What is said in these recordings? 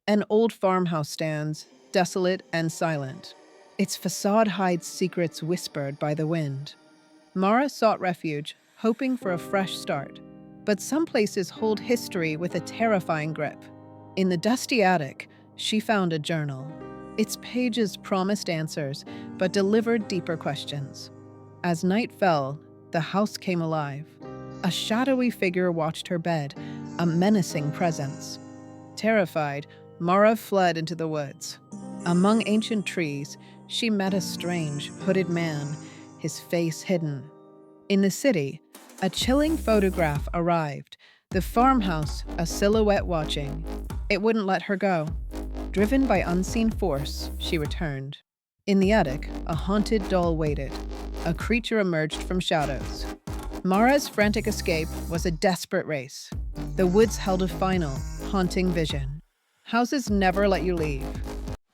An old farmhouse stands, desolate and silent. Its facade hides secrets whispered by the wind. Mara sought refuge, hoping for a fresh start. But some places hold history with a terrifying grip. In the dusty attic, she found a journal. Its pages promised answers, but delivered deeper questions. As night fell, the house came alive. A shadowy figure watched her bed, a menacing presence. Terrified, Mara fled into the woods. Among ancient trees, she met a strange, hooded man, his face hidden. In the city, a chilling photograph arrived, the farmhouse a silhouette watching. It wouldn't let her go. Driven by unseen force, she returned. In the attic, a haunted doll waited. A creature emerged from shadows. Mara's frantic escape was a desperate race. The woods held a final, haunting vision. Houses never let you leave.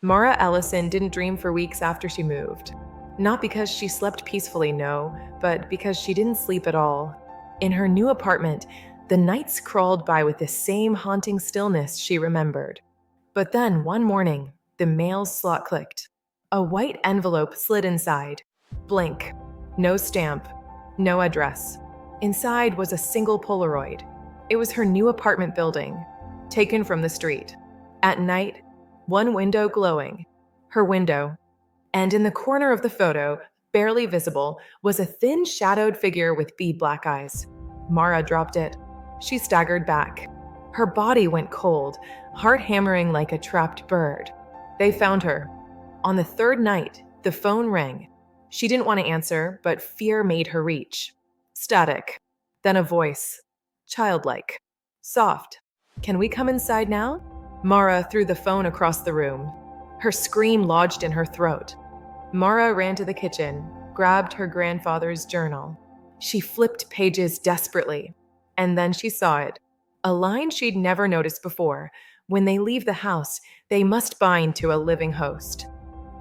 Mara Ellison didn't dream for weeks after she moved. Not because she slept peacefully, no, but because she didn't sleep at all. In her new apartment, the nights crawled by with the same haunting stillness she remembered. But then, one morning, the mail slot clicked. A white envelope slid inside. Blank. No stamp. No address. Inside was a single Polaroid. It was her new apartment building, taken from the street. At night, one window glowing. Her window. And in the corner of the photo, barely visible, was a thin, shadowed figure with bead black eyes. Mara dropped it. She staggered back. Her body went cold, heart hammering like a trapped bird. They found her. On the third night, the phone rang. She didn't want to answer, but fear made her reach. Static. Then a voice. Childlike. Soft. "Can we come inside now?" Mara threw the phone across the room. Her scream lodged in her throat. Mara ran to the kitchen, grabbed her grandfather's journal. She flipped pages desperately, and then she saw it. A line she'd never noticed before. When they leave the house, they must bind to a living host.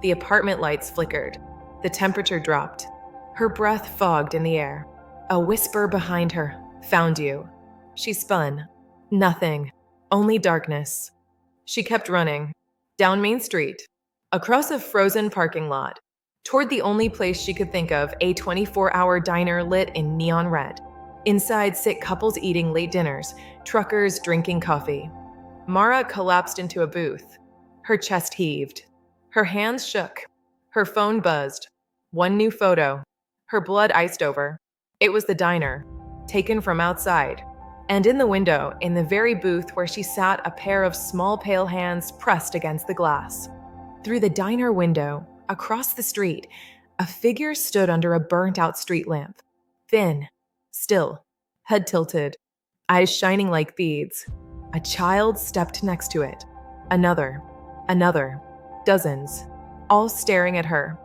The apartment lights flickered. The temperature dropped. Her breath fogged in the air. A whisper behind her, "Found you." She spun. Nothing. Only darkness. She kept running. Down Main Street. Across a frozen parking lot. Toward the only place she could think of, a 24-hour diner lit in neon red. Inside sit couples eating late dinners, truckers drinking coffee. Mara collapsed into a booth. Her chest heaved. Her hands shook. Her phone buzzed. One new photo. Her blood iced over. It was the diner, taken from outside. And in the window, in the very booth where she sat, a pair of small pale hands pressed against the glass. Through the diner window, across the street, a figure stood under a burnt-out street lamp. Thin, still, head tilted, eyes shining like beads. A child stepped next to it. Another, dozens, all staring at her.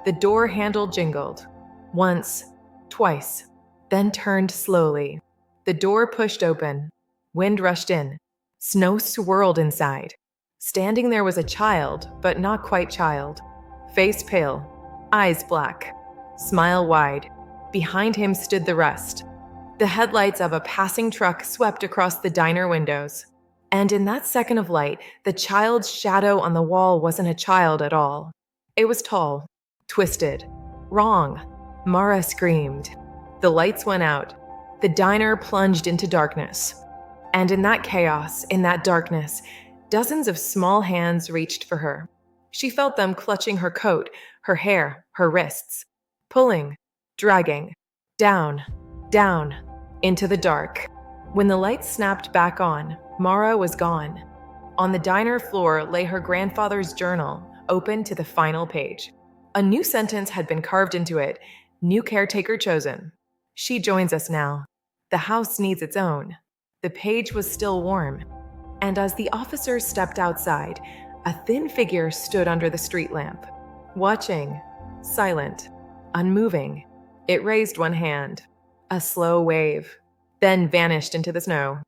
The door handle jingled. Once, twice, then turned slowly. The door pushed open. Wind rushed in. Snow swirled inside. Standing there was a child, but not quite child. Face pale, eyes black, smile wide. Behind him stood the rest. The headlights of a passing truck swept across the diner windows. And in that second of light, the child's shadow on the wall wasn't a child at all. It was tall, twisted, wrong. Mara screamed. The lights went out. The diner plunged into darkness. And in that chaos, in that darkness, dozens of small hands reached for her. She felt them clutching her coat, her hair, her wrists, pulling, dragging, down, into the dark. When the lights snapped back on, Mara was gone. On the diner floor lay her grandfather's journal, open to the final page. A new sentence had been carved into it. New caretaker chosen. She joins us now. The house needs its own. The page was still warm. And as the officers stepped outside, a thin figure stood under the street lamp, watching, silent, unmoving. It raised one hand, a slow wave, then vanished into the snow.